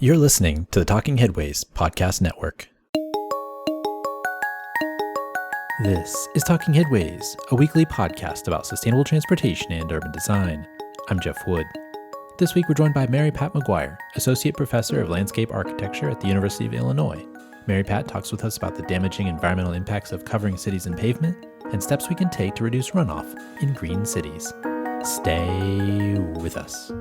You're listening to the Talking Headways Podcast Network. This is Talking Headways, a weekly podcast about sustainable transportation and urban design. I'm Jeff Wood. This week we're joined by Mary Pat McGuire, Associate Professor of Landscape Architecture at the University of Illinois. Mary Pat talks with us about the damaging environmental impacts of covering cities in pavement and steps we can take to reduce runoff in green cities. Stay with us.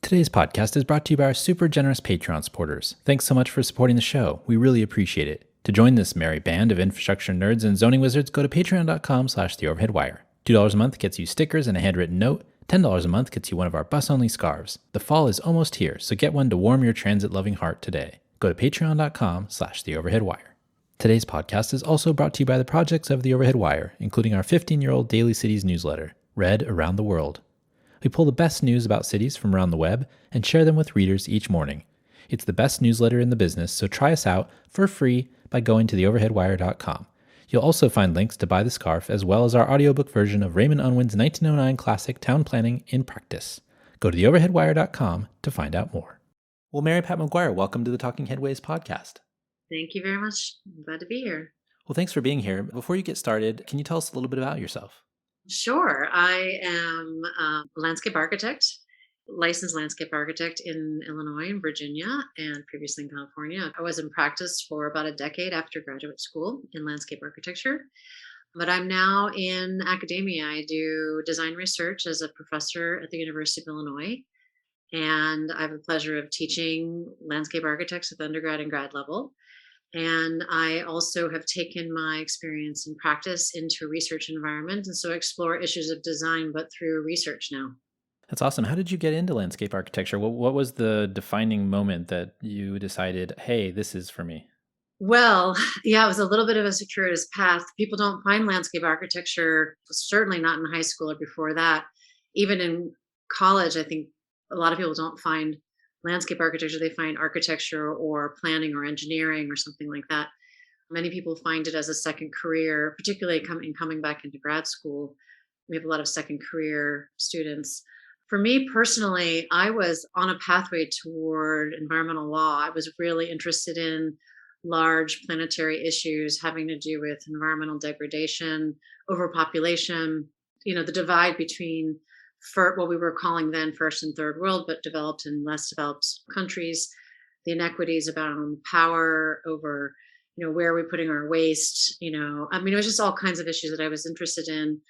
Today's podcast is brought to you by our super generous Patreon supporters. Thanks so much for supporting the show. We really appreciate it. To join this merry band of infrastructure nerds and zoning wizards, go to patreon.com/theoverheadwire. $2 a month gets you stickers and a handwritten note. $10 a month gets you one of our bus-only scarves. The fall is almost here, so get one to warm your transit-loving heart today. Go to patreon.com/theoverheadwire. Today's podcast is also brought to you by the projects of The Overhead Wire, including our 15-year-old Daily Cities newsletter, read around the world. We pull the best news about cities from around the web and share them with readers each morning. It's the best newsletter in the business, so try us out for free by going to theoverheadwire.com. You'll also find links to buy the scarf as well as our audiobook version of Raymond Unwin's 1909 classic Town Planning in Practice. Go to theoverheadwire.com to find out more. Well, Mary Pat McGuire, welcome to the Talking Headways podcast. Thank you very much. I'm glad to be here. Well, thanks for being here. Before you get started, can you tell us a little bit about yourself? Sure. I am a landscape architect, licensed landscape architect in Illinois and Virginia, and previously in California. I was in practice for about a decade after graduate school in landscape architecture, but I'm now in academia. I do design research as a professor at the University of Illinois, and I have the pleasure of teaching landscape architects at the undergrad and grad level. And I also have taken my experience in practice into a research environment, and so explore issues of design, but through research now. That's awesome. How did you get into landscape architecture? What was the defining moment that you decided, hey, this is for me? Well, yeah, it was a little bit of a circuitous path. People don't find landscape architecture, certainly not in high school or before that. Even in college, I think a lot of people don't find landscape architecture. They find architecture or planning or engineering or something like that. Many people find it as a second career, particularly coming back into grad school. We have a lot of second career students. For me personally, I was on a pathway toward environmental law. I was really interested in large planetary issues having to do with environmental degradation, overpopulation, the divide between what we were calling then first and third world, but developed and less developed countries, the inequities about power over, where are we putting our waste? It was just all kinds of issues that I was interested in,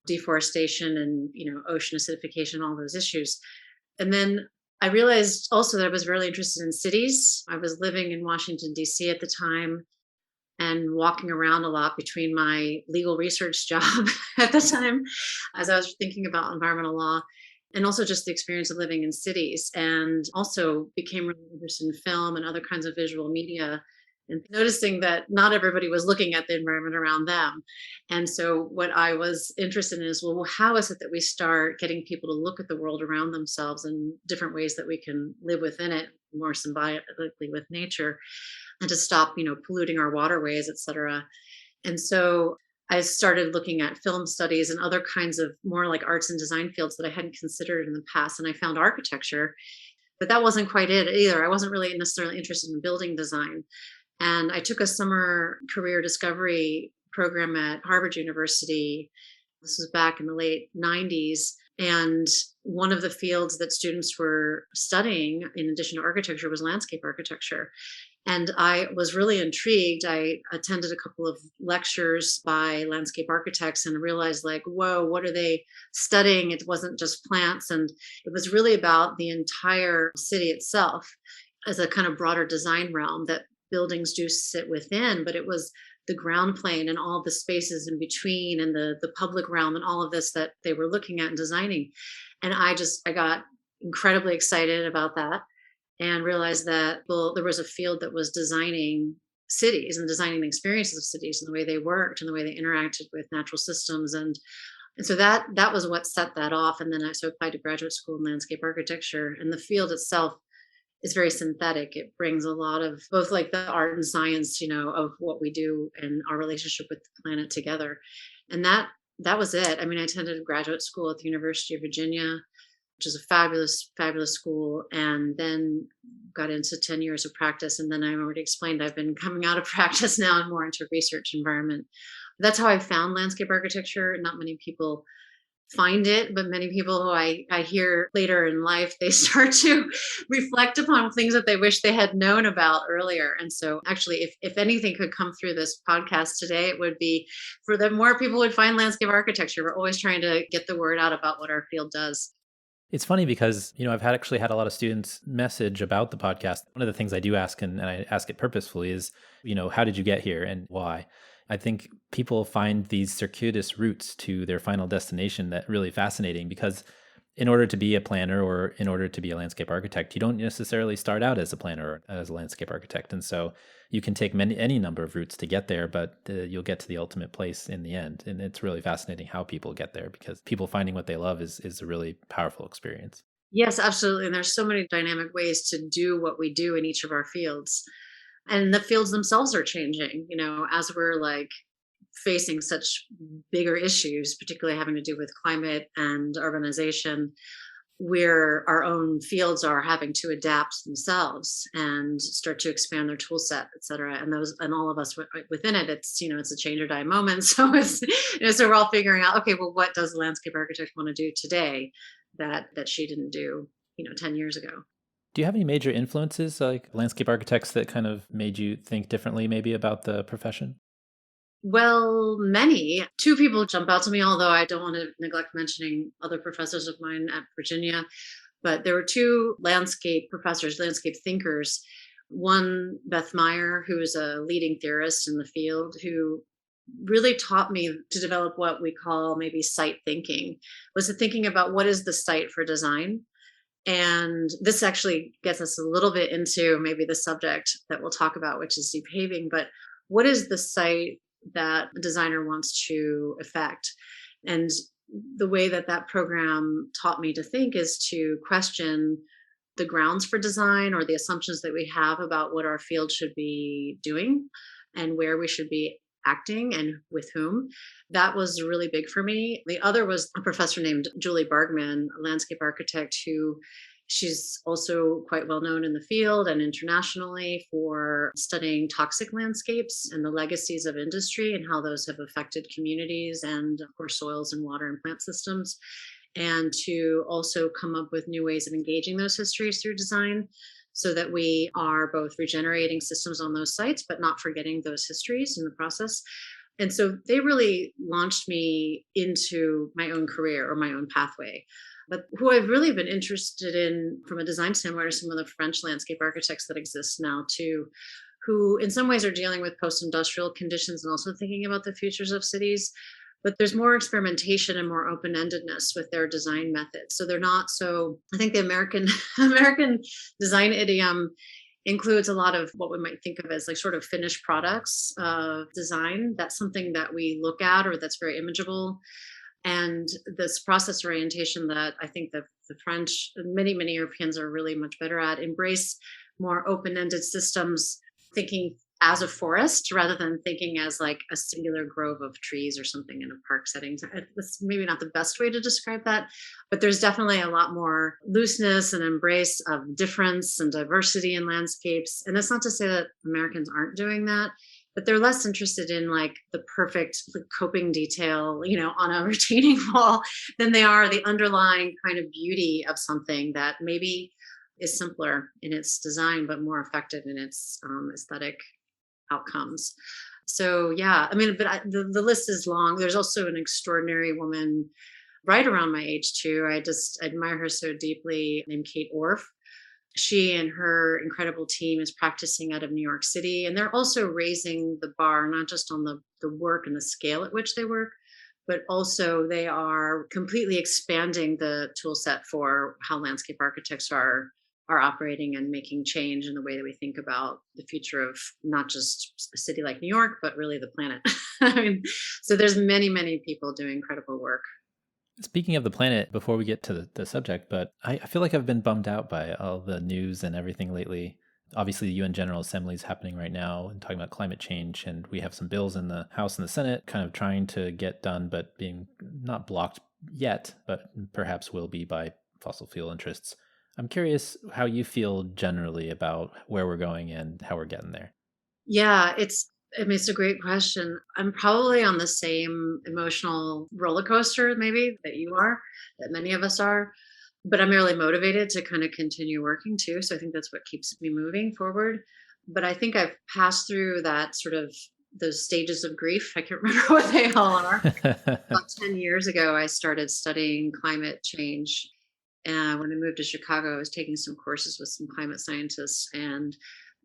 deforestation and, ocean acidification, all those issues. And then I realized also that I was really interested in cities. I was living in Washington, D.C. at the time, and walking around a lot between my legal research job at the time, as I was thinking about environmental law, and also just the experience of living in cities, and also became really interested in film and other kinds of visual media, and noticing that not everybody was looking at the environment around them. And so what I was interested in is, well, how is it that we start getting people to look at the world around themselves in different ways that we can live within it more symbiotically with nature, and to stop, polluting our waterways, et cetera. And so I started looking at film studies and other kinds of more like arts and design fields that I hadn't considered in the past. And I found architecture, but that wasn't quite it either. I wasn't really necessarily interested in building design. And I took a summer career discovery program at Harvard University. This was back in the late 90s. And one of the fields that students were studying, in addition to architecture, was landscape architecture. And I was really intrigued. I attended a couple of lectures by landscape architects and realized, whoa, what are they studying? It wasn't just plants. And it was really about the entire city itself as a kind of broader design realm that buildings do sit within, but it was the ground plane and all the spaces in between and the public realm and all of this that they were looking at and designing. And I got incredibly excited about that, and realized that, well, there was a field that was designing cities and designing the experiences of cities and the way they worked and the way they interacted with natural systems. And so that was what set that off. And then I applied to graduate school in landscape architecture, and the field itself is very synthetic. It brings a lot of both like the art and science, of what we do and our relationship with the planet together. And that was it. I mean, I attended graduate school at the University of Virginia, which is a fabulous, fabulous school, and then got into 10 years of practice. And then I already explained I've been coming out of practice now and more into research environment. That's how I found landscape architecture. Not many people find it, but many people who I hear later in life, they start to reflect upon things that they wish they had known about earlier. And so actually, if anything could come through this podcast today, it would be for the more people would find landscape architecture. We're always trying to get the word out about what our field does. It's funny because, I've actually had a lot of students message about the podcast. One of the things I do ask, and I ask it purposefully, is, how did you get here and why? I think people find these circuitous routes to their final destination that really fascinating, because in order to be a planner or in order to be a landscape architect, you don't necessarily start out as a planner or as a landscape architect. And so you can take any number of routes to get there, but you'll get to the ultimate place in the end. And it's really fascinating how people get there, because people finding what they love is a really powerful experience. Yes, absolutely. And there's so many dynamic ways to do what we do in each of our fields. And the fields themselves are changing, as we're facing such bigger issues, particularly having to do with climate and urbanization, where our own fields are having to adapt themselves and start to expand their tool set, et cetera. And all of us within it, it's a change or die moment. So so we're all figuring out, okay, well, what does the landscape architect want to do today that she didn't do 10 years ago? Do you have any major influences, like landscape architects, that kind of made you think differently maybe about the profession? Well, many. Two people jump out to me, although I don't want to neglect mentioning other professors of mine at Virginia. But there were two landscape professors, landscape thinkers. One, Beth Meyer, who is a leading theorist in the field, who really taught me to develop what we call maybe site thinking, was the thinking about what is the site for design. And this actually gets us a little bit into maybe the subject that we'll talk about, which is depaving. But what is the site that a designer wants to affect? And the way that program taught me to think is to question the grounds for design or the assumptions that we have about what our field should be doing and where we should be acting and with whom. That was really big for me. The other was a professor named Julie Bergman, a landscape architect, who she's also quite well known in the field and internationally for studying toxic landscapes and the legacies of industry and how those have affected communities and, of course, soils and water and plant systems, and to also come up with new ways of engaging those histories through design, so that we are both regenerating systems on those sites, but not forgetting those histories in the process. And so they really launched me into my own career or my own pathway. But who I've really been interested in from a design standpoint are some of the French landscape architects that exist now too, who in some ways are dealing with post-industrial conditions and also thinking about the futures of cities. But there's more experimentation and more open-endedness with their design methods. So they're not so, I think the American design idiom includes a lot of what we might think of as sort of finished products of design. That's something that we look at or that's very imageable. And this process orientation that I think the French, many Europeans are really much better at, embrace more open-ended systems, thinking as a forest rather than thinking as a singular grove of trees or something in a park setting. That's maybe not the best way to describe that, but there's definitely a lot more looseness and embrace of difference and diversity in landscapes. And that's not to say that Americans aren't doing that, but they're less interested in the perfect coping detail, on a retaining wall than they are the underlying kind of beauty of something that maybe is simpler in its design, but more effective in its aesthetic outcomes. So yeah, the list is long. There's also an extraordinary woman right around my age too. I just admire her so deeply, named Kate Orff. She and her incredible team is practicing out of New York City, and they're also raising the bar, not just on the work and the scale at which they work, but also they are completely expanding the tool set for how landscape architects are operating and making change in the way that we think about the future of not just a city like New York, but really the planet. So there's many people doing incredible work. Speaking of the planet, before we get to the subject, but I feel like I've been bummed out by all the news and everything lately. Obviously, the UN General Assembly is happening right now and talking about climate change, and we have some bills in the House and the Senate kind of trying to get done, but being not blocked yet, but perhaps will be by fossil fuel interests. I'm curious how you feel generally about where we're going and how we're getting there. Yeah, I mean, it's a great question. I'm probably on the same emotional roller coaster, maybe that you are, that many of us are, but I'm really motivated to kind of continue working too. So I think that's what keeps me moving forward. But I think I've passed through that sort of those stages of grief. I can't remember what they all are. About 10 years ago, I started studying climate change. And when I moved to Chicago, I was taking some courses with some climate scientists and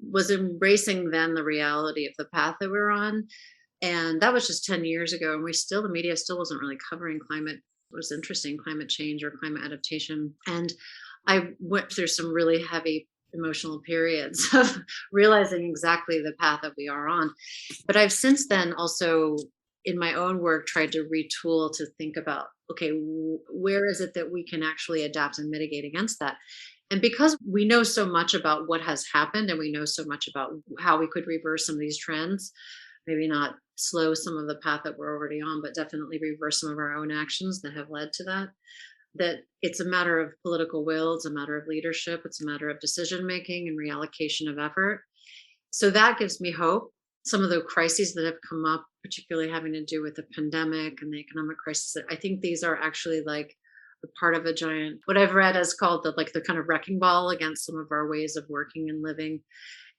was embracing then the reality of the path that we were on. And that was just 10 years ago. And the media still wasn't really covering climate, what was interesting, climate change or climate adaptation. And I went through some really heavy emotional periods of realizing exactly the path that we are on. But I've since then also in my own work tried to retool to think about, okay, where is it that we can actually adapt and mitigate against that? And because we know so much about what has happened and we know so much about how we could reverse some of these trends, maybe not slow some of the path that we're already on, but definitely reverse some of our own actions that have led to that, that it's a matter of political will, it's a matter of leadership, it's a matter of decision making and reallocation of effort. So that gives me hope. Some of the crises that have come up, particularly having to do with the pandemic and the economic crisis, I think these are actually like a part of a giant, what I've read as called the kind of wrecking ball against some of our ways of working and living.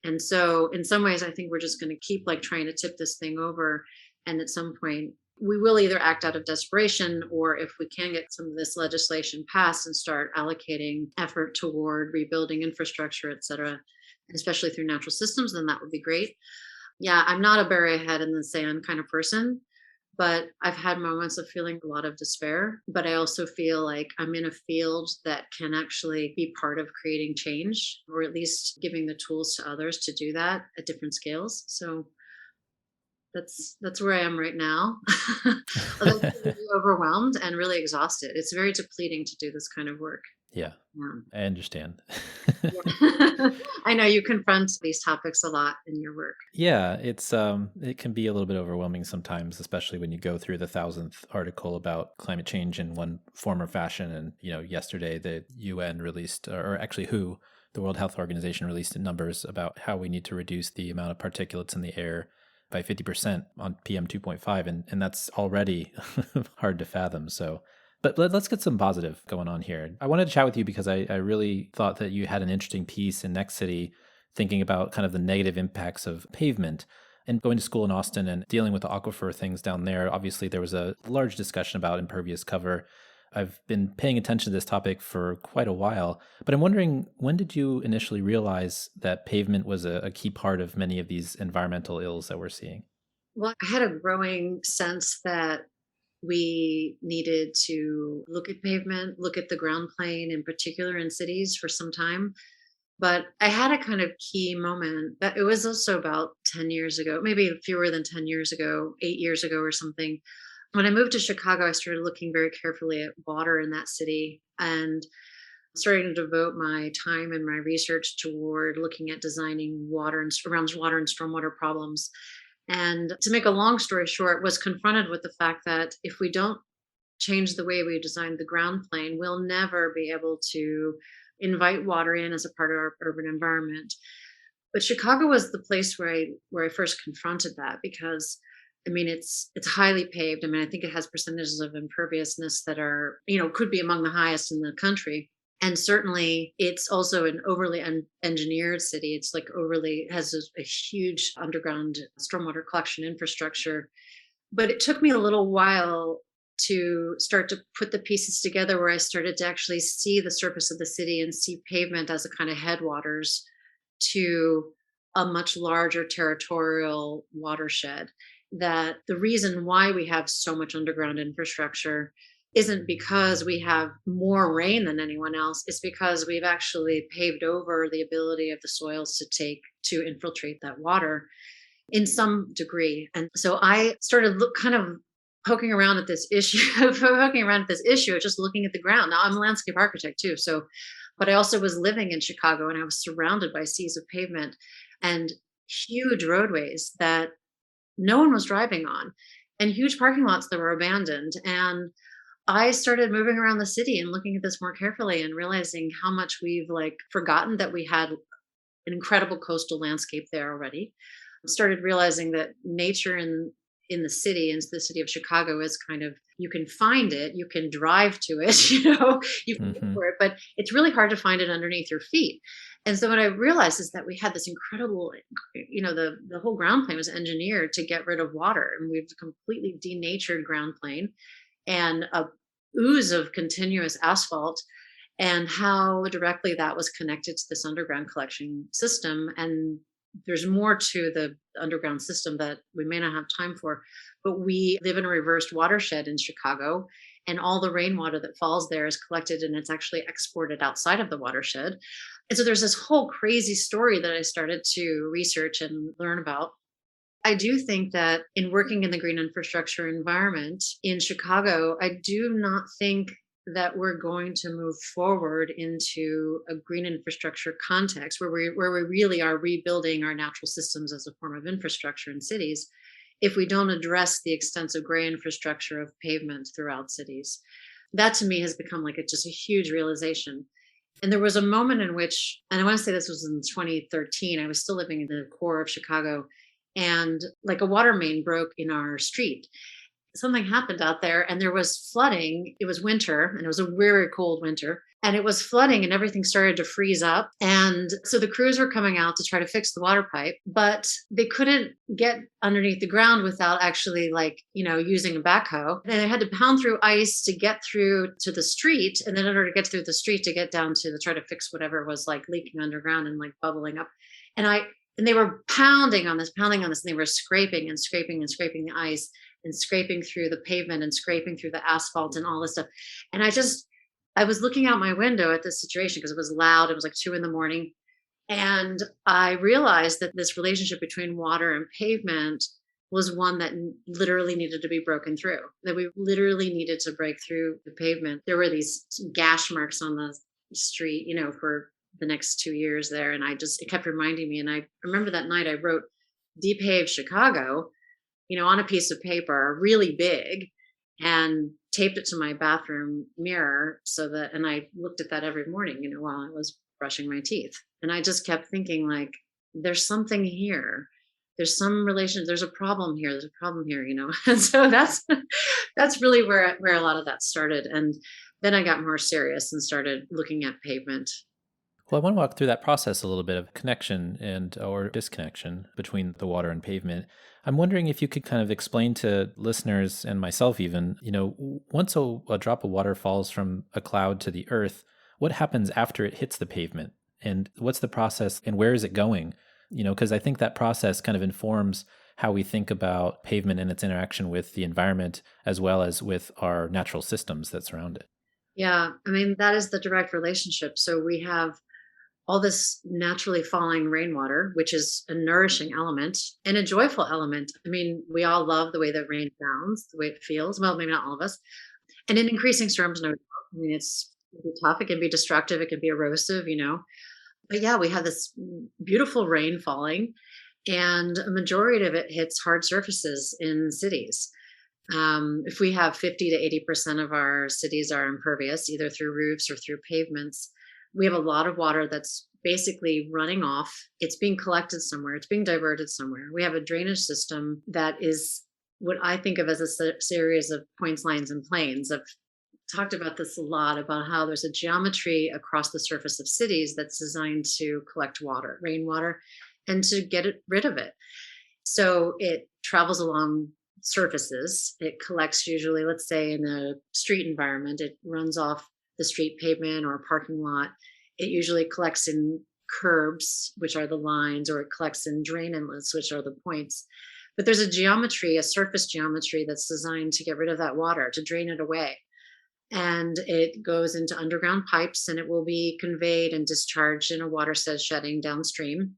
And so in some ways, I think we're just going to keep like trying to tip this thing over. And at some point, we will either act out of desperation, or if we can get some of this legislation passed and start allocating effort toward rebuilding infrastructure, et cetera, especially through natural systems, then that would be great. Yeah, I'm not a bury a head in the sand kind of person, but I've had moments of feeling a lot of despair. But I also feel like I'm in a field that can actually be part of creating change, or at least giving the tools to others to do that at different scales. So that's where I am right now. Although I'm really overwhelmed and really exhausted. It's very depleting to do this kind of work. Yeah, Yeah. I understand. Yeah. I know you confront these topics a lot in your work. Yeah, it can be a little bit overwhelming sometimes, especially when you go through the thousandth article about climate change in one form or fashion. And yesterday the UN released, or actually WHO, the World Health Organization, released numbers about how we need to reduce the amount of particulates in the air by 50% on PM 2.5, and that's already hard to fathom. So but let's get some positive going on here. I wanted to chat with you because I really thought that you had an interesting piece in Next City thinking about kind of the negative impacts of pavement. And going to school in Austin and dealing with the aquifer things down there, obviously there was a large discussion about impervious cover. I've been paying attention to this topic for quite a while, but I'm wondering, when did you initially realize that pavement was a key part of many of these environmental ills that we're seeing? Well, I had a growing sense that we needed to look at pavement, look at the ground plane in particular in cities for some time. But I had a kind of key moment that it was also about 10 years ago, maybe fewer than 10 years ago, 8 years ago or something. When I moved to Chicago, I started looking very carefully at water in that city and starting to devote my time and my research toward looking at designing around water and stormwater problems. And to make a long story short, was confronted with the fact that if we don't change the way we design the ground plane, we'll never be able to invite water in as a part of our urban environment. But Chicago was the place where I first confronted that, because I mean it's highly paved. I mean, I think it has percentages of imperviousness that are, could be among the highest in the country. And certainly it's also an overly engineered city. It's like overly has a huge underground stormwater collection infrastructure. But it took me a little while to start to put the pieces together, where I started to actually see the surface of the city and see pavement as a kind of headwaters to a much larger territorial watershed. That the reason why we have so much underground infrastructure isn't because we have more rain than anyone else. It's because we've actually paved over the ability of the soils to infiltrate that water in some degree. And so I started kind of poking around at this issue, just looking at the ground. Now I'm a landscape architect too. So, but I also was living in Chicago and I was surrounded by seas of pavement and huge roadways that no one was driving on, and huge parking lots that were abandoned. And I started moving around the city and looking at this more carefully and realizing how much we've like forgotten that we had an incredible coastal landscape there already. Started realizing that nature in the city of Chicago is kind of, you can find it, you can drive to it, you can look Hmm. for it, but it's really hard to find it underneath your feet. And so what I realized is that we had this incredible, the whole ground plane was engineered to get rid of water, and we've completely denatured ground plane and a ooze of continuous asphalt, and how directly that was connected to this underground collection system. And there's more to the underground system that we may not have time for, but we live in a reversed watershed in Chicago, and all the rainwater that falls there is collected and it's actually exported outside of the watershed. And so there's this whole crazy story that I started to research and learn about. I do think that in working in the green infrastructure environment in Chicago, I do not think that we're going to move forward into a green infrastructure context where we really are rebuilding our natural systems as a form of infrastructure in cities if we don't address the extensive gray infrastructure of pavement throughout cities. That to me has become like just a huge realization. And there was a moment in which, and I want to say this was in 2013, I was still living in the core of Chicago, and like a water main broke in our street. Something happened out there and there was flooding. It was winter and it was a very cold winter, and it was flooding and everything started to freeze up. And so the crews were coming out to try to fix the water pipe, but they couldn't get underneath the ground without actually using a backhoe. And they had to pound through ice to get through to the street. And then in order to get through the street to get down to try to fix whatever was like leaking underground and like bubbling up. And they were pounding on this, and they were scraping and scraping and scraping the ice and scraping through the pavement and scraping through the asphalt and all this stuff. And I was looking out my window at this situation because it was loud. It was like 2 a.m. And I realized that this relationship between water and pavement was one that literally needed to be broken through, that we literally needed to break through the pavement. There were these gash marks on the street, for the next 2 years there. And it kept reminding me. And I remember that night I wrote Depave Chicago, on a piece of paper, really big, and taped it to my bathroom mirror and I looked at that every morning, while I was brushing my teeth. And I just kept thinking, like, there's something here. There's some relation, there's a problem here. There's a problem here. And so that's really where a lot of that started. And then I got more serious and started looking at pavement. Well, I want to walk through that process a little bit of connection and or disconnection between the water and pavement. I'm wondering if you could kind of explain to listeners and myself even, once a drop of water falls from a cloud to the earth, what happens after it hits the pavement? And what's the process and where is it going? Because I think that process kind of informs how we think about pavement and its interaction with the environment as well as with our natural systems that surround it. Yeah, I mean, that is the direct relationship. So we have all this naturally falling rainwater, which is a nourishing element and a joyful element. I mean, we all love the way that rain sounds, the way it feels. Well, maybe not all of us. And in increasing storms, no doubt. I mean, it can be tough, it can be destructive, it can be erosive. But yeah, we have this beautiful rain falling, and a majority of it hits hard surfaces in cities. If we have 50 to 80% of our cities are impervious, either through roofs or through pavements, we have a lot of water that's basically running off. It's being collected somewhere, it's being diverted somewhere. We have a drainage system that is what I think of as a series of points, lines, and planes. I've talked about this a lot, about how there's a geometry across the surface of cities that's designed to collect water, rainwater, and to get rid of it. So it travels along surfaces. It collects usually, let's say in a street environment, it runs off the street pavement or parking lot. It usually collects in curbs, which are the lines, or it collects in drain inlets, which are the points. But there's a surface geometry that's designed to get rid of that water, to drain it away. And it goes into underground pipes, and it will be conveyed and discharged in a watershed shedding downstream.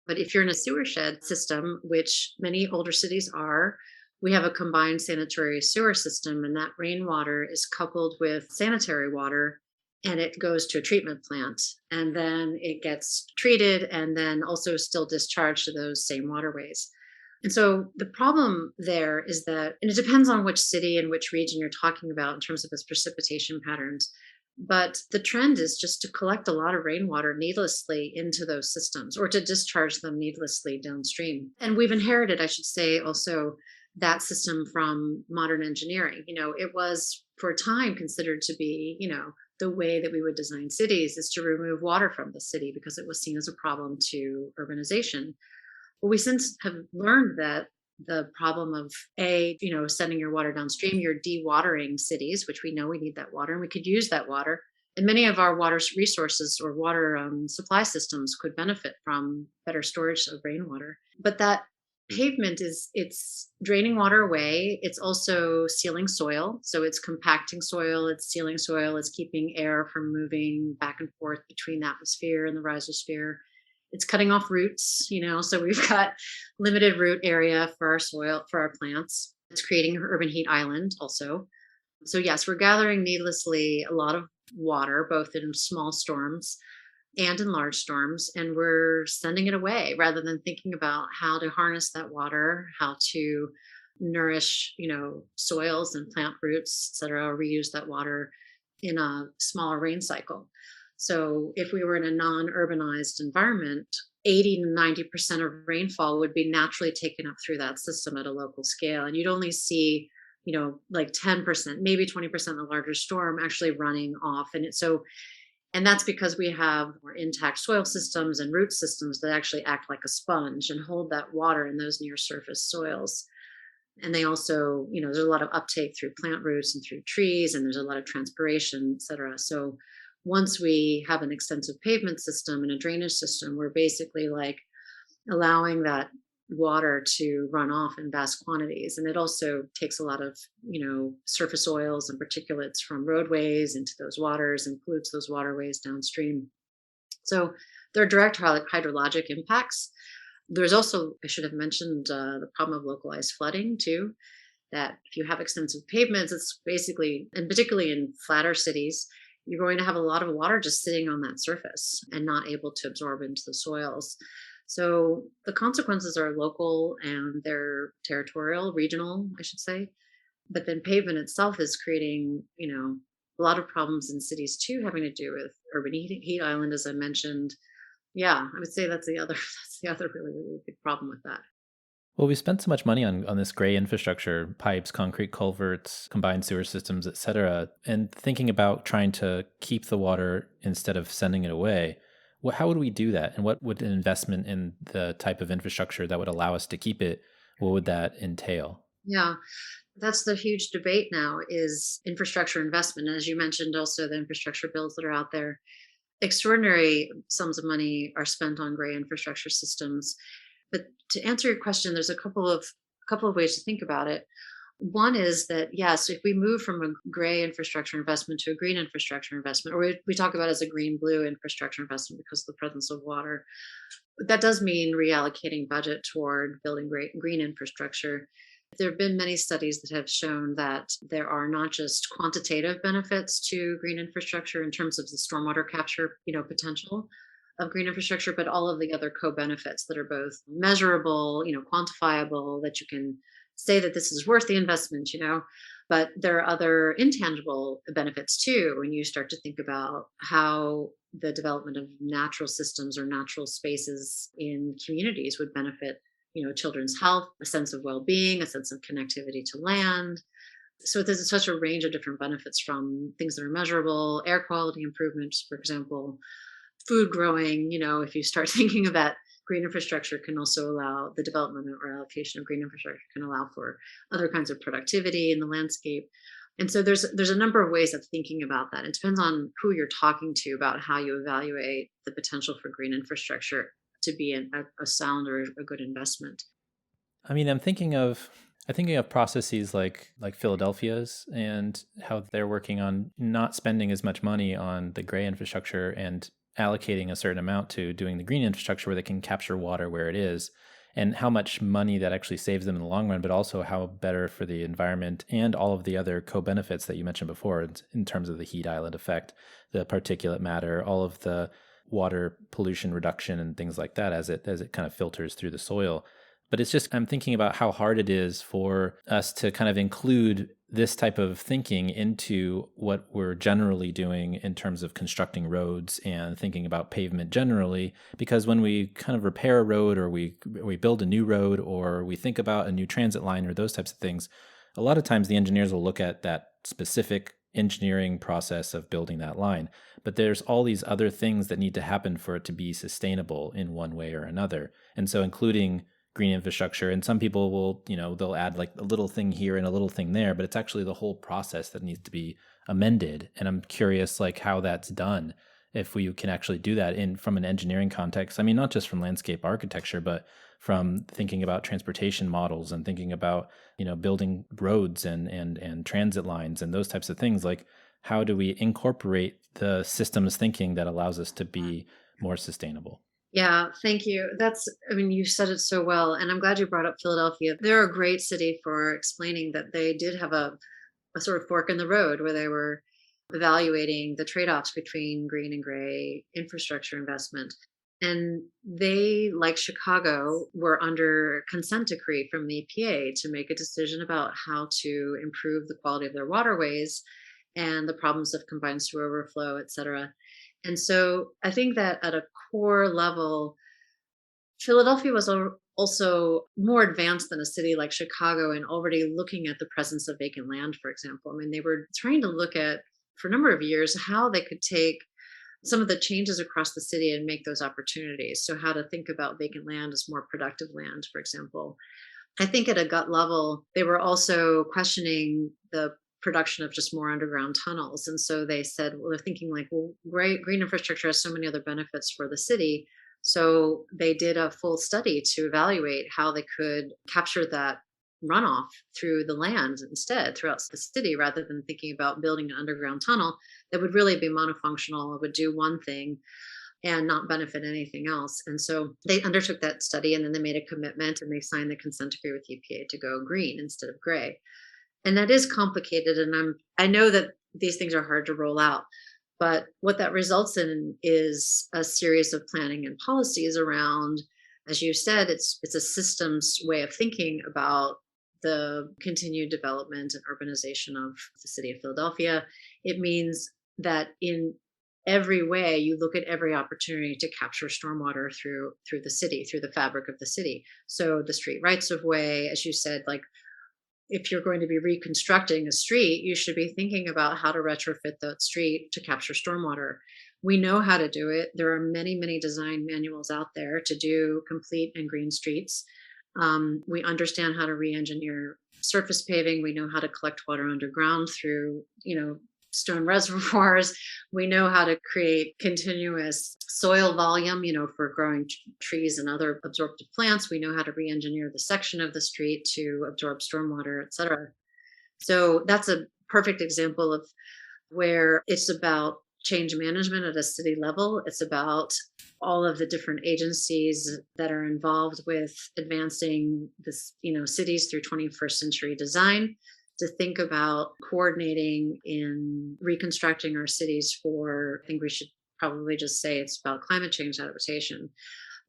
But if you're in a sewer shed system, which many older cities are, we have a combined sanitary sewer system, and that rainwater is coupled with sanitary water, and it goes to a treatment plant. And then it gets treated and then also still discharged to those same waterways. And so the problem there is that, and it depends on which city and which region you're talking about in terms of its precipitation patterns. But the trend is just to collect a lot of rainwater needlessly into those systems or to discharge them needlessly downstream. And we've inherited, I should say, also that system from modern engineering. It was for a time considered to be, the way that we would design cities is to remove water from the city because it was seen as a problem to urbanization. Well, we since have learned that the problem of sending your water downstream, you're dewatering cities, which we know we need that water and we could use that water. And many of our water resources or water supply systems could benefit from better storage of rainwater. But that pavement it's draining water away. It's also sealing soil. So it's compacting soil, it's sealing soil, it's keeping air from moving back and forth between the atmosphere and the rhizosphere. It's cutting off roots, so we've got limited root area for our soil, for our plants. It's creating an urban heat island also. So yes, we're gathering needlessly a lot of water, both in small storms and in large storms, and we're sending it away rather than thinking about how to harness that water, how to nourish, soils and plant roots, et cetera, or reuse that water in a smaller rain cycle. So if we were in a non-urbanized environment, 80 to 90% of rainfall would be naturally taken up through that system at a local scale. And you'd only see, like 10%, maybe 20% of the larger storm actually running off. And that's because we have more intact soil systems and root systems that actually act like a sponge and hold that water in those near surface soils. And they also, there's a lot of uptake through plant roots and through trees, and there's a lot of transpiration, et cetera. So once we have an extensive pavement system and a drainage system, we're basically like allowing that water to run off in vast quantities. And it also takes a lot of, surface oils and particulates from roadways into those waters and pollutes those waterways downstream. So there are direct hydrologic impacts. There's also, I should have mentioned, the problem of localized flooding too, that if you have extensive pavements, it's basically, and particularly in flatter cities, you're going to have a lot of water just sitting on that surface and not able to absorb into the soils. So the consequences are local and they're territorial, regional, I should say. But then pavement itself is creating, a lot of problems in cities too, having to do with urban heat island, as I mentioned. Yeah, I would say that's the other that's the other really, really big problem with that. Well, we spent so much money on this gray infrastructure, pipes, concrete culverts, combined sewer systems, et cetera, and thinking about trying to keep the water instead of sending it away. How would we do that? And what would an investment in the type of infrastructure that would allow us to keep it, what would that entail? Yeah, that's the huge debate now is infrastructure investment. As you mentioned, also the infrastructure bills that are out there. Extraordinary sums of money are spent on gray infrastructure systems. But to answer your question, there's a couple of ways to think about it. One is that, yes, if we move from a gray infrastructure investment to a green infrastructure investment, or we talk about it as a green-blue infrastructure investment because of the presence of water, that does mean reallocating budget toward building green infrastructure. There have been many studies that have shown that there are not just quantitative benefits to green infrastructure in terms of the stormwater capture, potential of green infrastructure, but all of the other co-benefits that are both measurable, quantifiable, that you can say that this is worth the investment, but there are other intangible benefits too when you start to think about how the development of natural systems or natural spaces in communities would benefit, children's health, a sense of well-being, a sense of connectivity to land. So there's such a range of different benefits from things that are measurable, air quality improvements, for example, food growing, if you start thinking of that, green infrastructure can also allow the development or allocation of green infrastructure can allow for other kinds of productivity in the landscape. And so there's a number of ways of thinking about that. It depends on who you're talking to about how you evaluate the potential for green infrastructure to be a sound or a good investment. I mean, I'm thinking of processes like Philadelphia's and how they're working on not spending as much money on the gray infrastructure and allocating a certain amount to doing the green infrastructure where they can capture water where it is, and how much money that actually saves them in the long run, but also how better for the environment and all of the other co-benefits that you mentioned before in terms of the heat island effect, the particulate matter, all of the water pollution reduction and things like that as it kind of filters through the soil. But it's just, I'm thinking about how hard it is for us to kind of include this type of thinking into what we're generally doing in terms of constructing roads and thinking about pavement generally. Because when we kind of repair a road, or we build a new road, or we think about a new transit line or those types of things, a lot of times the engineers will look at that specific engineering process of building that line. But there's all these other things that need to happen for it to be sustainable in one way or another. And so including green infrastructure, and some people will, they'll add like a little thing here and a little thing there, but it's actually the whole process that needs to be amended. And I'm curious like how that's done, if we can actually do that in from an engineering context. I mean, not just from landscape architecture, but from thinking about transportation models and thinking about, building roads and transit lines and those types of things. Like, how do we incorporate the systems thinking that allows us to be more sustainable? Yeah, thank you. I mean, you said it so well. And I'm glad you brought up Philadelphia. They're a great city for explaining that they did have a sort of fork in the road where they were evaluating the trade offs between green and gray infrastructure investment. And they, like Chicago, were under consent decree from the EPA to make a decision about how to improve the quality of their waterways and the problems of combined sewer overflow, et cetera. And so I think that at a core level, Philadelphia was also more advanced than a city like Chicago in already looking at the presence of vacant land, for example. I mean, they were trying to look at, for a number of years, how they could take some of the changes across the city and make those opportunities. So, how to think about vacant land as more productive land, for example. I think at a gut level, they were also questioning the production of just more underground tunnels. And so they said, well, they're thinking like, well, green infrastructure has so many other benefits for the city. So they did a full study to evaluate how they could capture that runoff through the land instead throughout the city, rather than thinking about building an underground tunnel that would really be monofunctional. It would do one thing and not benefit anything else. And so they undertook that study, and then they made a commitment and they signed the consent decree with EPA to go green instead of gray. And that is complicated. And I know that these things are hard to roll out, but what that results in is a series of planning and policies around, as you said, it's a systems way of thinking about the continued development and urbanization of the city of Philadelphia. It means that in every way you look at every opportunity to capture stormwater through the city, through the fabric of the city. So the street rights of way, as you said, like if you're going to be reconstructing a street, you should be thinking about how to retrofit that street to capture stormwater. We know how to do it. There are many, many design manuals out there to do complete and green streets. We understand how to re-engineer surface paving. We know how to collect water underground through, stone reservoirs. We know how to create continuous soil volume, for growing trees and other absorptive plants. We know how to re-engineer the section of the street to absorb stormwater, et cetera. So that's a perfect example of where it's about change management at a city level. It's about all of the different agencies that are involved with advancing this, cities through 21st century design, to think about coordinating in reconstructing our cities for, I think we should probably just say it's about climate change adaptation.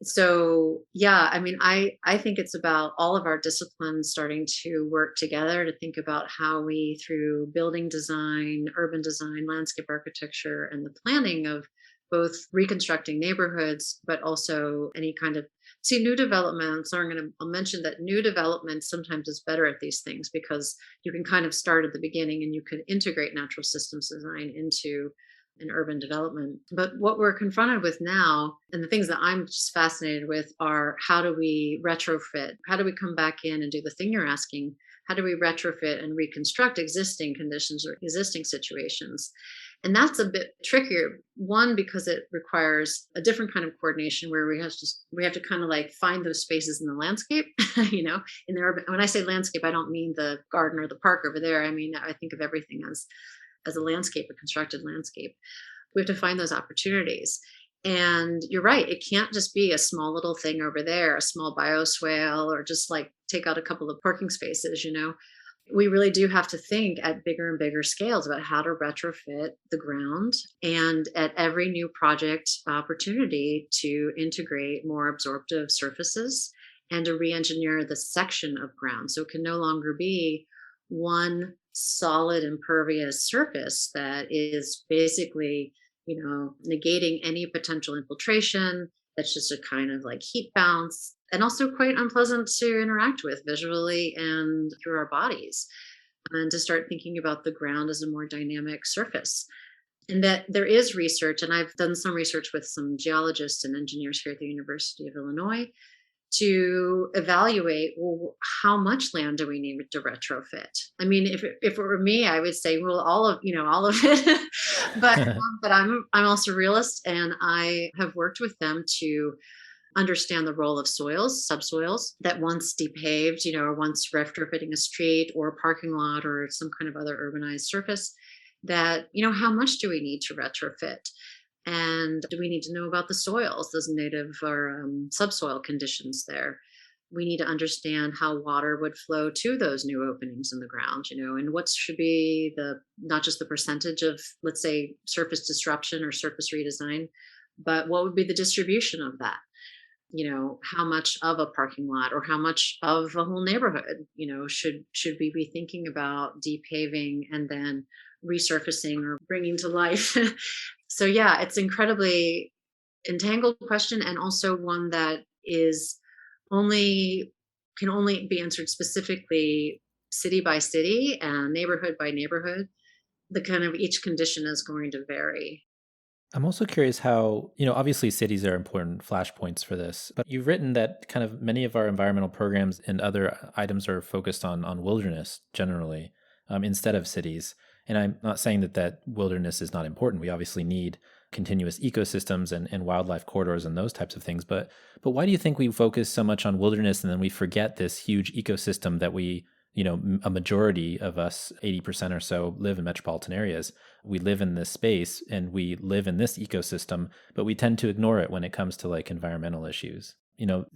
So yeah, I mean, I think it's about all of our disciplines starting to work together to think about how we, through building design, urban design, landscape architecture, and the planning of both reconstructing neighborhoods, but also any kind of new development. So I'll mention that new development sometimes is better at these things because you can kind of start at the beginning and you can integrate natural systems design into an urban development. But what we're confronted with now, and the things that I'm just fascinated with, are how do we retrofit? How do we come back in and do the thing you're asking? How do we retrofit and reconstruct existing conditions or existing situations? And that's a bit trickier. One, because it requires a different kind of coordination where we have to kind of like find those spaces in the landscape, in the urban. When I say landscape, I don't mean the garden or the park over there. I mean, I think of everything as a landscape, a constructed landscape. We have to find those opportunities. And you're right, it can't just be a small little thing over there, a small bioswale, or just like take out a couple of parking spaces, We really do have to think at bigger and bigger scales about how to retrofit the ground, and at every new project opportunity to integrate more absorptive surfaces and to re-engineer the section of ground. So it can no longer be one solid impervious surface that is basically, negating any potential infiltration. That's just a kind of like heat bounce and also quite unpleasant to interact with visually and through our bodies. And to start thinking about the ground as a more dynamic surface. And that there is research, and I've done some research with some geologists and engineers here at the University of Illinois to evaluate, well, how much land do we need to retrofit? I mean, if it were me, I would say, well, all of it. But I'm also a realist, and I have worked with them to understand the role of soils, subsoils that once depaved, or once retrofitting a street or a parking lot or some kind of other urbanized surface, that, how much do we need to retrofit? And do we need to know about the soils, those native or subsoil conditions there? We need to understand how water would flow to those new openings in the ground, and what should be not just the percentage of, let's say, surface disruption or surface redesign, but what would be the distribution of that? How much of a parking lot or how much of a whole neighborhood, should we be thinking about depaving and then resurfacing or bringing to life? So yeah, it's incredibly entangled question, and also one that is can only be answered specifically city by city and neighborhood by neighborhood. The kind of each condition is going to vary. I'm also curious how, obviously cities are important flashpoints for this, but you've written that kind of many of our environmental programs and other items are focused on wilderness generally, instead of cities. And I'm not saying that wilderness is not important. We obviously need continuous ecosystems and wildlife corridors and those types of things. But why do you think we focus so much on wilderness and then we forget this huge ecosystem that we, a majority of us, 80% or so, live in metropolitan areas? We live in this space and we live in this ecosystem, but we tend to ignore it when it comes to like environmental issues.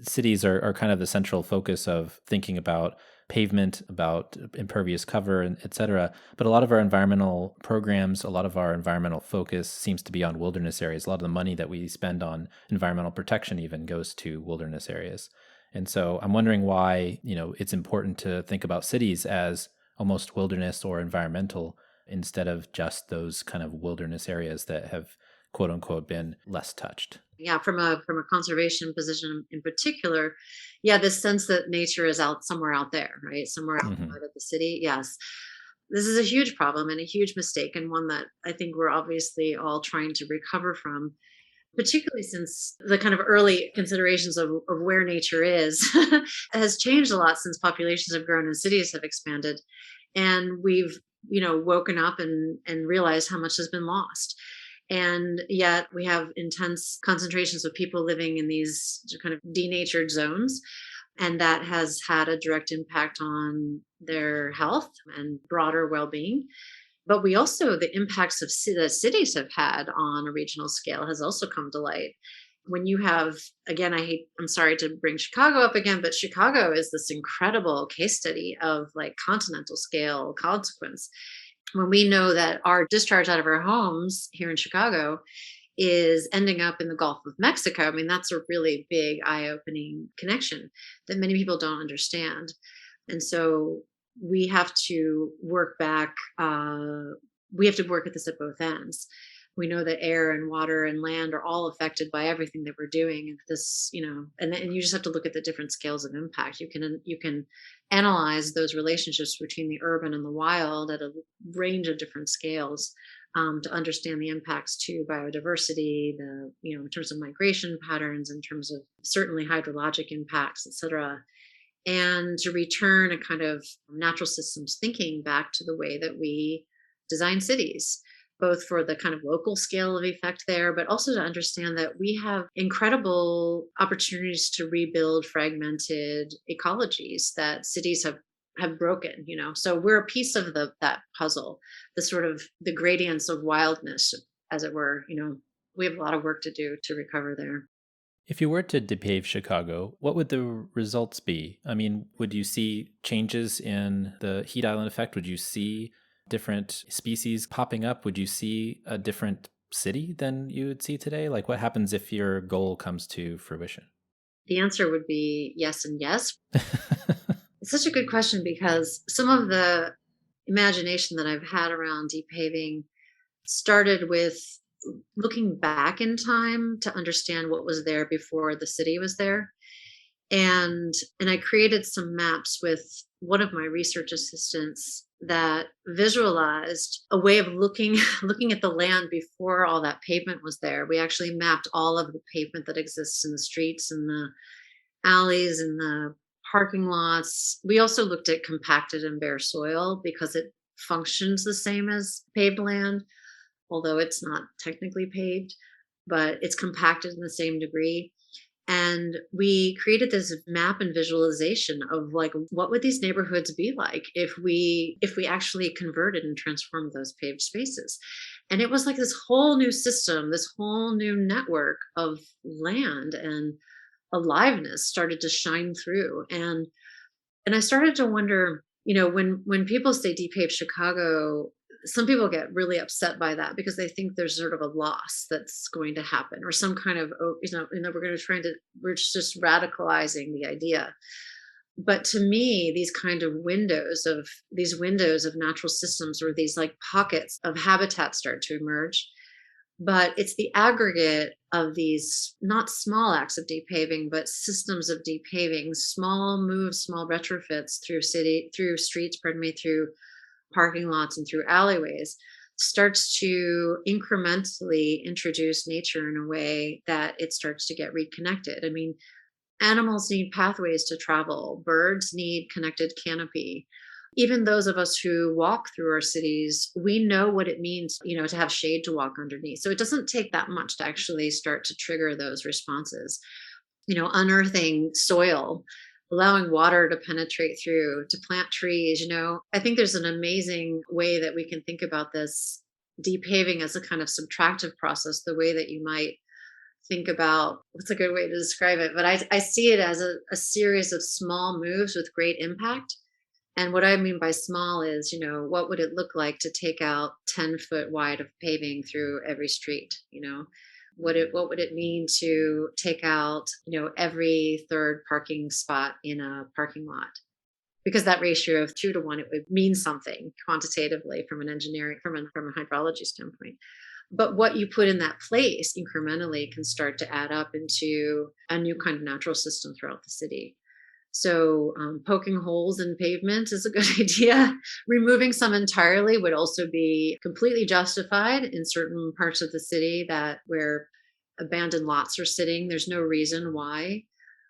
Cities are kind of the central focus of thinking about pavement, about impervious cover, and et cetera. But a lot of our environmental programs, a lot of our environmental focus seems to be on wilderness areas. A lot of the money that we spend on environmental protection even goes to wilderness areas. And so I'm wondering why, it's important to think about cities as almost wilderness or environmental instead of just those kind of wilderness areas that have, quote unquote, been less touched. Yeah, from a conservation position in particular, yeah, this sense that nature is somewhere out there, right? Somewhere outside of the city. Yes. This is a huge problem and a huge mistake, and one that I think we're obviously all trying to recover from, particularly since the kind of early considerations of where nature is has changed a lot since populations have grown and cities have expanded. And we've, woken up and realized how much has been lost. And yet we have intense concentrations of people living in these kind of denatured zones. And that has had a direct impact on their health and broader well being. But we also, the impacts of that cities have had on a regional scale has also come to light. When you have, again, I'm sorry to bring Chicago up again, but Chicago is this incredible case study of like continental scale consequence. When we know that our discharge out of our homes here in Chicago is ending up in the Gulf of Mexico, I mean, that's a really big eye-opening connection that many people don't understand. And so we have to work back, we have to work at this at both ends. We know that air and water and land are all affected by everything that we're doing. And this, and you just have to look at the different scales of impact. You can analyze those relationships between the urban and the wild at a range of different scales, to understand the impacts to biodiversity, in terms of migration patterns, in terms of certainly hydrologic impacts, et cetera, and to return a kind of natural systems thinking back to the way that we design cities, both for the kind of local scale of effect there, but also to understand that we have incredible opportunities to rebuild fragmented ecologies that cities have broken, So we're a piece of that puzzle, the sort of the gradients of wildness, as it were, we have a lot of work to do to recover there. If you were to depave Chicago, what would the results be? I mean, would you see changes in the heat island effect? Would you see different species popping up? Would you see a different city than you would see today? Like what happens if your goal comes to fruition? The answer would be yes and yes. It's such a good question because some of the imagination that I've had around depaving started with looking back in time to understand what was there before the city was there. And I created some maps with one of my research assistants that visualized a way of looking looking at the land before all that pavement was there. We actually mapped all of the pavement that exists in the streets and the alleys and the parking lots. We also looked at compacted and bare soil because it functions the same as paved land, although it's not technically paved, but it's compacted in the same degree. And we created this map and visualization of like what would these neighborhoods be like if we actually converted and transformed those paved spaces. And it was like this whole new system, this whole new network of land and aliveness started to shine through. And I started to wonder, when people say Depave Chicago, some people get really upset by that because they think there's sort of a loss that's going to happen or some kind of, we're just radicalizing the idea. But to me, these windows of natural systems, or these like pockets of habitat, start to emerge. But it's the aggregate of these not small acts of depaving, but systems of depaving, small moves, small retrofits through streets, through parking lots and through alleyways, starts to incrementally introduce nature in a way that it starts to get reconnected. I mean, animals need pathways to travel, birds need connected canopy. Even those of us who walk through our cities, we know what it means, to have shade to walk underneath. So it doesn't take that much to actually start to trigger those responses. Unearthing soil, allowing water to penetrate through, to plant trees. I think there's an amazing way that we can think about this depaving as a kind of subtractive process, the way that you might think about, what's a good way to describe it, but I see it as a series of small moves with great impact. And what I mean by small is, what would it look like to take out 10-foot wide of paving through every street? What would it mean to take out, every third parking spot in a parking lot? Because that ratio of 2 to 1, it would mean something quantitatively from an engineering, from a hydrology standpoint. But what you put in that place incrementally can start to add up into a new kind of natural system throughout the city. So poking holes in pavement is a good idea. Removing some entirely would also be completely justified in certain parts of the city where abandoned lots are sitting. There's no reason why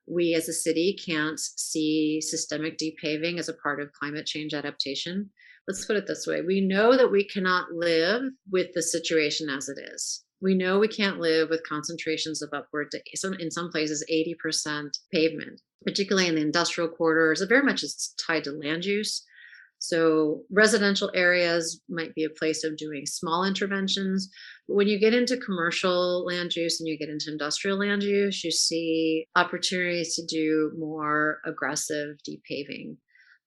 we as a city can't see systemic depaving as a part of climate change adaptation. Let's put it this way. We know that we cannot live with the situation as it is. We know we can't live with concentrations of upward to, in some places, 80% pavement, particularly in the industrial corridors. It very much is tied to land use. So residential areas might be a place of doing small interventions. But when you get into commercial land use and you get into industrial land use, you see opportunities to do more aggressive depaving.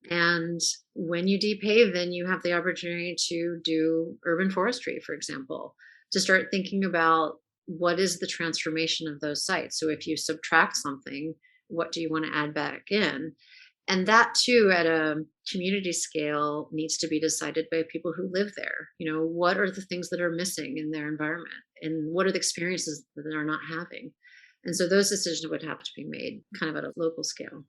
And when you depave, then you have the opportunity to do urban forestry, for example, to start thinking about what is the transformation of those sites. So if you subtract something, what do you want to add back in? And that too, at a community scale, needs to be decided by people who live there. What are the things that are missing in their environment? And what are the experiences that they're not having? And so those decisions would have to be made kind of at a local scale.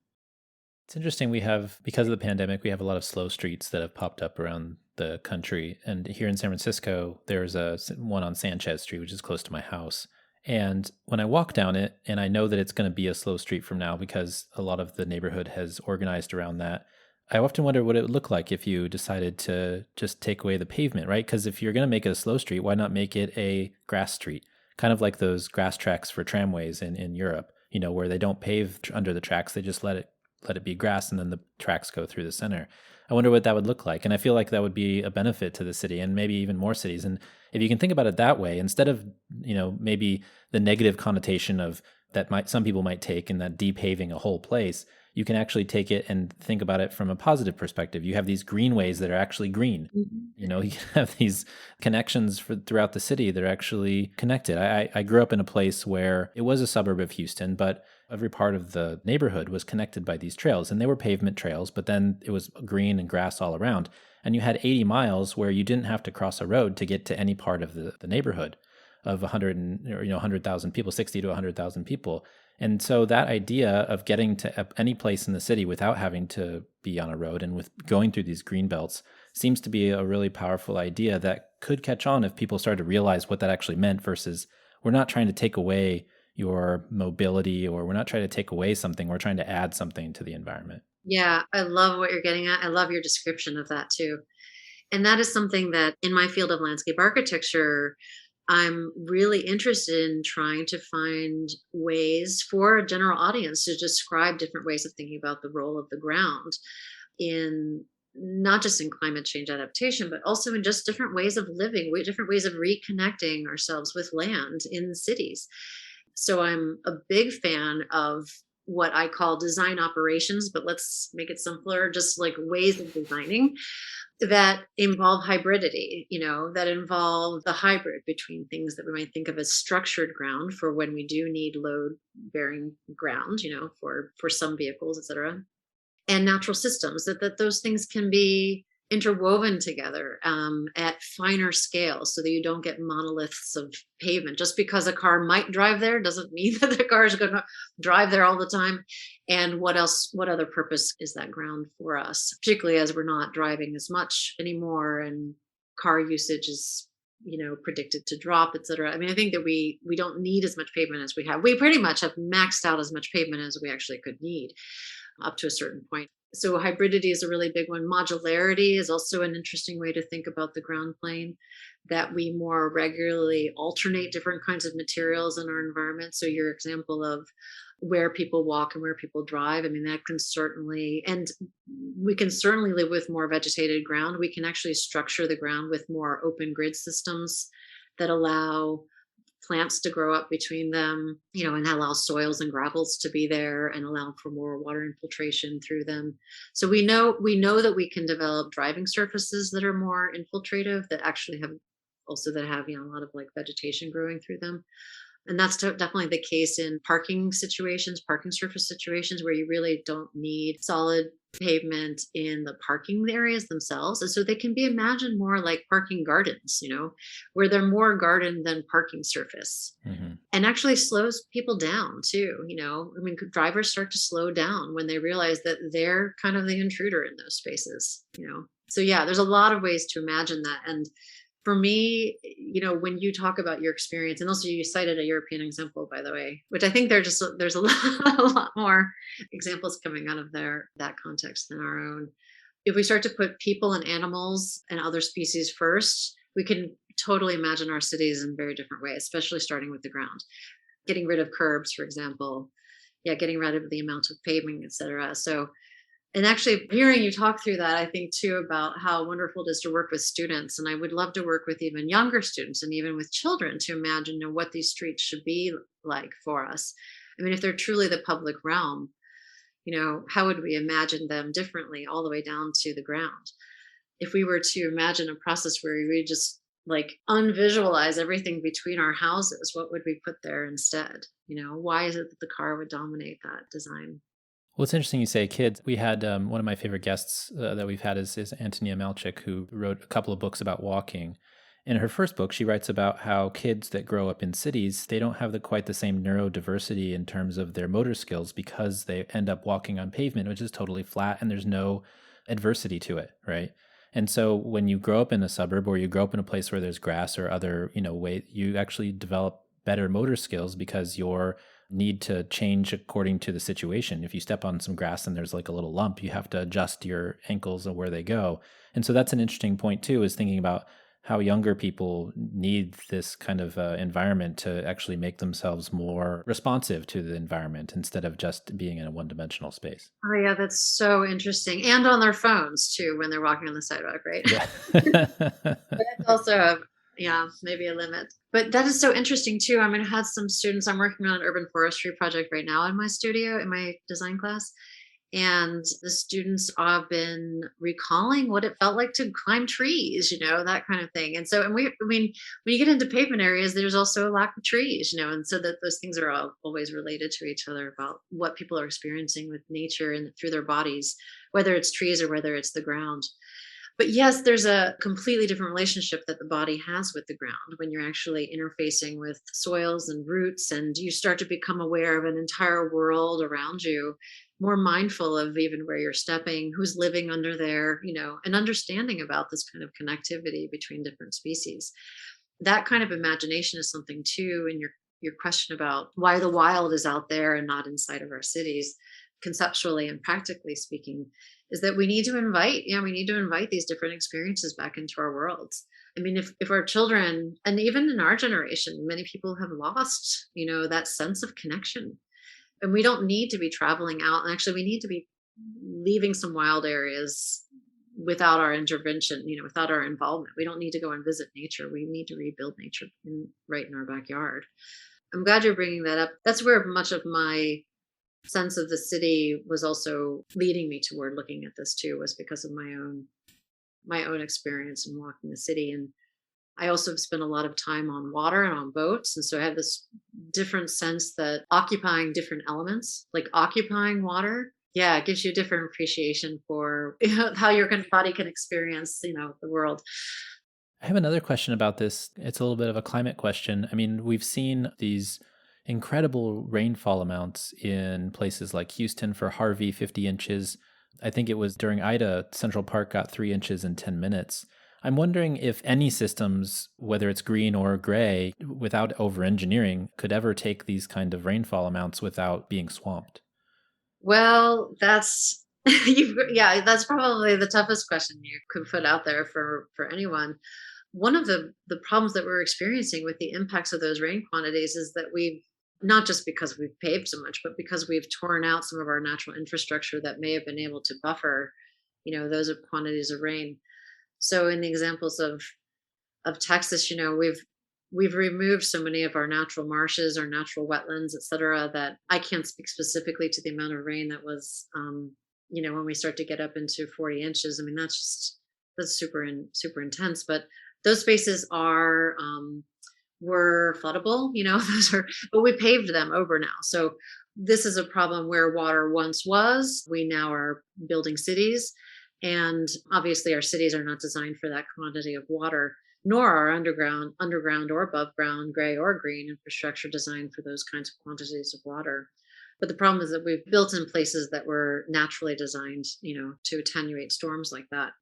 It's interesting. Because of the pandemic, we have a lot of slow streets that have popped up around the country. And here in San Francisco, there's one on Sanchez Street, which is close to my house. And when I walk down it, and I know that it's going to be a slow street from now because a lot of the neighborhood has organized around that, I often wonder what it would look like if you decided to just take away the pavement, right? Because if you're going to make it a slow street, why not make it a grass street? Kind of like those grass tracks for tramways in Europe, where they don't pave under the tracks, they just let it be grass, and then the tracks go through the center. I wonder what that would look like. And I feel like that would be a benefit to the city and maybe even more cities. And if you can think about it that way, instead of, maybe the negative connotation of some people might take in that depaving a whole place, you can actually take it and think about it from a positive perspective. You have these greenways that are actually green. Mhm. You have these connections throughout the city that are actually connected. I grew up in a place where it was a suburb of Houston, but every part of the neighborhood was connected by these trails, and they were pavement trails, but then it was green and grass all around. And you had 80 miles where you didn't have to cross a road to get to any part of the neighborhood of 100 100,000 people, 60 to 100,000 people. And so that idea of getting to any place in the city without having to be on a road and with going through these green belts seems to be a really powerful idea that could catch on if people start to realize what that actually meant versus we're not trying to take away your mobility, or we're not trying to take away something, we're trying to add something to the environment. Yeah, I love what you're getting at. I love your description of that too. And that is something that in my field of landscape architecture, I'm really interested in trying to find ways for a general audience to describe different ways of thinking about the role of the ground in not just in climate change adaptation, but also in just different ways of living, different ways of reconnecting ourselves with land in cities. So I'm a big fan of what I call design operations, but let's make it simpler, just like ways of designing that involve hybridity, that involve the hybrid between things that we might think of as structured ground for when we do need load bearing ground, for some vehicles, et cetera, and natural systems, that those things can be interwoven together at finer scale so that you don't get monoliths of pavement. Just because a car might drive there doesn't mean that the car is going to drive there all the time. And what other purpose is that ground for us, particularly as we're not driving as much anymore and car usage is predicted to drop, et cetera. I mean, I think that we don't need as much pavement as we have. We pretty much have maxed out as much pavement as we actually could need up to a certain point. So hybridity is a really big one. Modularity is also an interesting way to think about the ground plane, that we more regularly alternate different kinds of materials in our environment. So your example of where people walk and where people drive, I mean, that can certainly, and we can certainly live with more vegetated ground. We can actually structure the ground with more open grid systems that allow plants to grow up between them, and allow soils and gravels to be there and allow for more water infiltration through them. So we know that we can develop driving surfaces that are more infiltrative, that actually have a lot of like vegetation growing through them. And that's definitely the case in parking surface situations where you really don't need solid pavement in the parking areas themselves. And so they can be imagined more like parking gardens, where they're more garden than parking surface. Mm-hmm. And actually slows people down too. I mean, drivers start to slow down when they realize that they're kind of the intruder in those spaces, So yeah, there's a lot of ways to imagine that. And for me, when you talk about your experience, and also you cited a European example, by the way, which I think there's a lot more examples coming out of that context than our own. If we start to put people and animals and other species first, we can totally imagine our cities in very different ways, especially starting with the ground. Getting rid of curbs, for example, getting rid of the amount of paving, et cetera. So, and actually hearing you talk through that, I think too about how wonderful it is to work with students. And I would love to work with even younger students and even with children to imagine what these streets should be like for us. I mean, if they're truly the public realm, how would we imagine them differently all the way down to the ground? If we were to imagine a process where we just like unvisualize everything between our houses, what would we put there instead? Why is it that the car would dominate that design? Well, it's interesting you say kids. We had one of my favorite guests that we've had is Antonia Melchick, who wrote a couple of books about walking. In her first book, she writes about how kids that grow up in cities, they don't have quite the same neurodiversity in terms of their motor skills because they end up walking on pavement, which is totally flat and there's no adversity to it, right? And so when you grow up in a suburb or you grow up in a place where there's grass or other, way, you actually develop better motor skills because your need to change according to the situation. If you step on some grass and there's like a little lump, you have to adjust your ankles and where they go. And so that's an interesting point too, is thinking about how younger people need this kind of environment to actually make themselves more responsive to the environment instead of just being in a one-dimensional space. Oh yeah, that's so interesting. And on their phones too, when they're walking on the sidewalk, right? Yeah. But that's also maybe a limit. But that is so interesting too. I mean, I had some students, I'm working on an urban forestry project right now in my studio, in my design class. And the students have been recalling what it felt like to climb trees, that kind of thing. And so, I mean, when you get into pavement areas, there's also a lack of trees, and so that those things are all always related to each other about what people are experiencing with nature and through their bodies, whether it's trees or whether it's the ground. But yes, there's a completely different relationship that the body has with the ground when you're actually interfacing with soils and roots, and you start to become aware of an entire world around you, more mindful of even where you're stepping, who's living under there, and understanding about this kind of connectivity between different species. That kind of imagination is something too, in your question about why the wild is out there and not inside of our cities, conceptually and practically speaking, is that we need to invite these different experiences back into our worlds. I mean, if our children, and even in our generation, many people have lost, that sense of connection. And we don't need to be traveling out. And actually, we need to be leaving some wild areas without our intervention, without our involvement. We don't need to go and visit nature. We need to rebuild nature right in our backyard. I'm glad you're bringing that up. That's where much of my sense of the city was also leading me toward looking at this too, was because of my own experience in walking the city. And I also have spent a lot of time on water and on boats, and so I have this different sense that occupying different elements, like occupying water, yeah, it gives you a different appreciation for how your body can experience the world. I have another question about this. It's a little bit of a climate question. I mean, we've seen these incredible rainfall amounts in places like Houston for Harvey, 50 inches. I think it was during Ida, Central Park got 3 inches in 10 minutes. I'm wondering if any systems, whether it's green or gray, without over engineering, could ever take these kind of rainfall amounts without being swamped. Well, that's yeah, that's probably the toughest question you could put out there for anyone. One of the problems that we're experiencing with the impacts of those rain quantities is that we've, not just because we've paved so much, but because we've torn out some of our natural infrastructure that may have been able to buffer, those quantities of rain. So in the examples of Texas, we've removed so many of our natural marshes, our natural wetlands, et cetera, that I can't speak specifically to the amount of rain that was, when we start to get up into 40 inches. I mean, that's super intense. But those spaces were floodable. Those are, but we paved them over now. So this is a problem where water once was. We now are building cities, and obviously our cities are not designed for that quantity of water, nor are underground or above ground, gray or green infrastructure designed for those kinds of quantities of water. But the problem is that we've built in places that were naturally designed, to attenuate storms like that.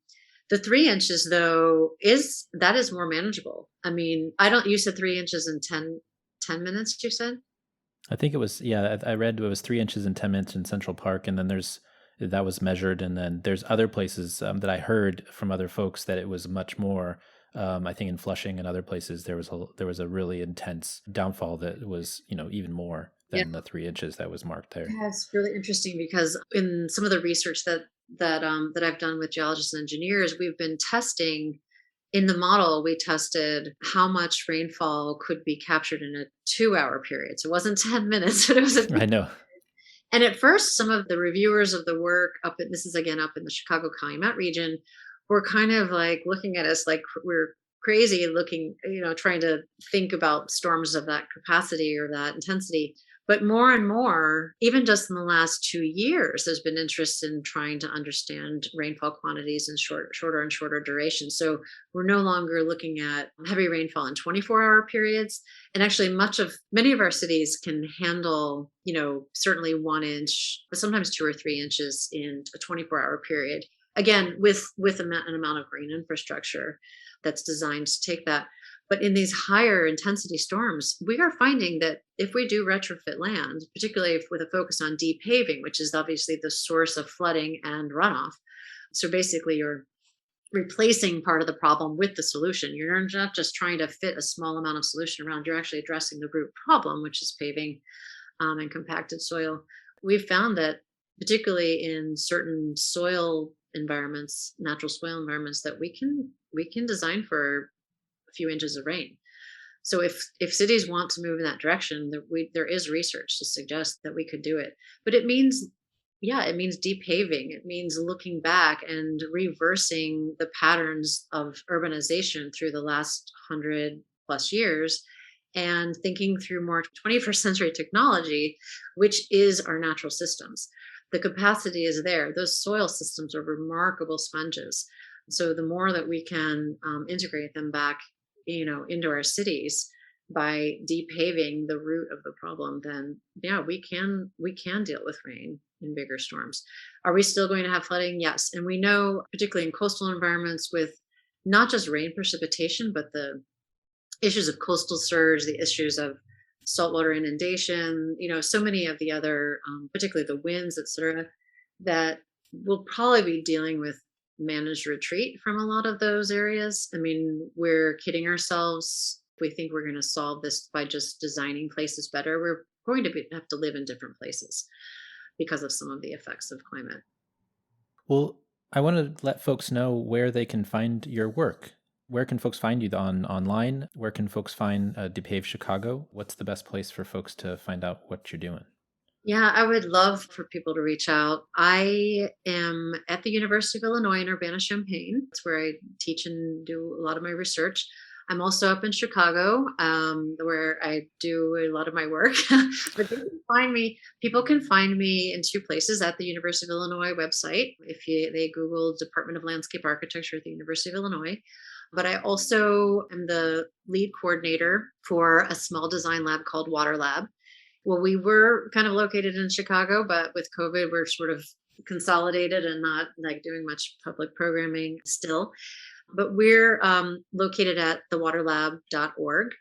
The 3 inches, though, is more manageable. I mean, you said 3 inches in 10 minutes, you said? I think it was, yeah, I read it was 3 inches in 10 minutes in Central Park. And then that was measured. And then there's other places that I heard from other folks that it was much more. I think in Flushing and other places, there was a really intense downfall that was, even more Yeah. than the 3 inches that was marked there. Yeah, it's really interesting because in some of the research that I've done with geologists and engineers, we've been testing. In the model, we tested how much rainfall could be captured in a 2-hour period. So it wasn't 10 minutes, but it was I know. and at first, some of the reviewers of the work this is again up in the Chicago Calumet region, were kind of like looking at us like we're crazy, looking, trying to think about storms of that capacity or that intensity. But more and more, even just in the last 2 years, there's been interest in trying to understand rainfall quantities in shorter and shorter duration. So we're no longer looking at heavy rainfall in 24-hour periods. And actually, many of our cities can handle, certainly 1 inch, but sometimes 2 or 3 inches in a 24-hour period. Again, with an amount of green infrastructure that's designed to take that. But in these higher intensity storms, we are finding that if we do retrofit land, particularly with a focus on depaving, which is obviously the source of flooding and runoff. So basically, you're replacing part of the problem with the solution. You're not just trying to fit a small amount of solution around, you're actually addressing the root problem, which is paving and compacted soil. We've found that particularly in certain soil environments, natural soil environments, that we can design for a few inches of rain. So if cities want to move in that direction, there is research to suggest that we could do it. But it means yeah, it means depaving. It means looking back and reversing the patterns of urbanization through the last 100+ years and thinking through more 21st century technology, which is our natural systems. The capacity is there. Those soil systems are remarkable sponges. So the more that we can integrate them back, into our cities by depaving the root of the problem, then yeah, we can deal with rain in bigger storms. Are we still going to have flooding? Yes. And we know, particularly in coastal environments, with not just rain precipitation, but the issues of coastal surge, the issues of saltwater inundation, so many of the other, particularly the winds, et cetera, that we'll probably be dealing with managed retreat from a lot of those areas. I mean, we're kidding ourselves. We think we're going to solve this by just designing places better. We're going to have to live in different places because of some of the effects of climate. Well, I want to let folks know where they can find your work. Where can folks find you online? Where can folks find Depave Chicago? What's the best place for folks to find out what you're doing? Yeah, I would love for people to reach out. I am at the University of Illinois in Urbana-Champaign. That's where I teach and do a lot of my research. I'm also up in Chicago, where I do a lot of my work. But people can find me in two places: at the University of Illinois website, if they Google Department of Landscape Architecture at the University of Illinois. But I also am the lead coordinator for a small design lab called Water Lab. Well, we were kind of located in Chicago, but with COVID, we're sort of consolidated and not like doing much public programming still. But we're located at thewaterlab.org.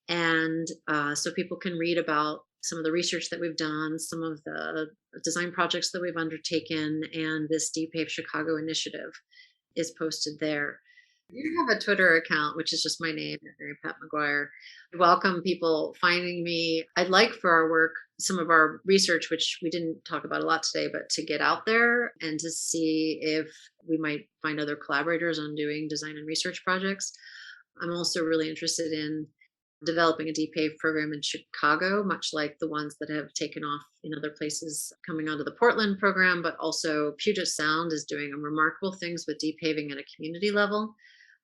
And so people can read about some of the research that we've done, some of the design projects that we've undertaken, and this Depave Chicago initiative is posted there. You have a Twitter account, which is just my name, Mary Pat McGuire. I welcome people finding me. I'd like for our work, some of our research, which we didn't talk about a lot today, but to get out there and to see if we might find other collaborators on doing design and research projects. I'm also really interested in developing a Depave program in Chicago, much like the ones that have taken off in other places coming onto the Portland program, but also Puget Sound is doing remarkable things with depaving at a community level.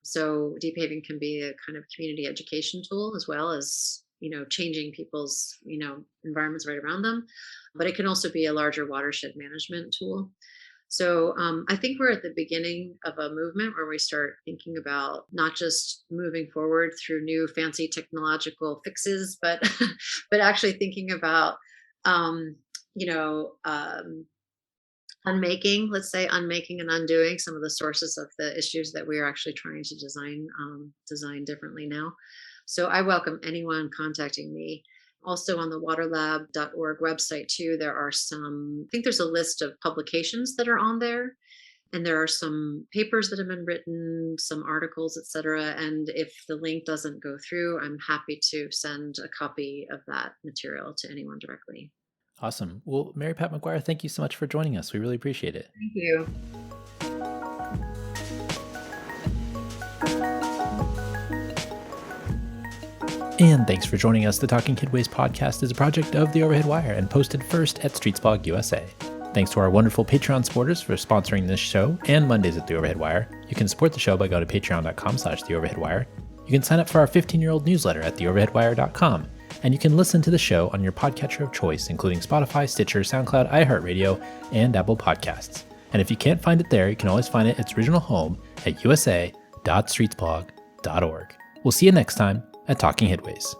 So depaving can be a kind of community education tool as well as, changing people's, environments right around them. But it can also be a larger watershed management tool. So I think we're at the beginning of a movement where we start thinking about not just moving forward through new fancy technological fixes, but but actually thinking about unmaking and undoing some of the sources of the issues that we are actually trying to design differently now. So I welcome anyone contacting me. Also on the waterlab.org website too, I think there's a list of publications that are on there. And there are some papers that have been written, some articles, et cetera. And if the link doesn't go through, I'm happy to send a copy of that material to anyone directly. Awesome. Well, Mary Pat McGuire, thank you so much for joining us. We really appreciate it. Thank you. And thanks for joining us. The Talking Kidways podcast is a project of The Overhead Wire and posted first at Streetsblog USA. Thanks to our wonderful Patreon supporters for sponsoring this show and Mondays at The Overhead Wire. You can support the show by going to patreon.com/theoverheadwire. You can sign up for our 15-year-old newsletter at theoverheadwire.com. And you can listen to the show on your podcatcher of choice, including Spotify, Stitcher, SoundCloud, iHeartRadio, and Apple Podcasts. And if you can't find it there, you can always find it at its original home at usa.streetsblog.org. We'll see you next time at Talking Kidways.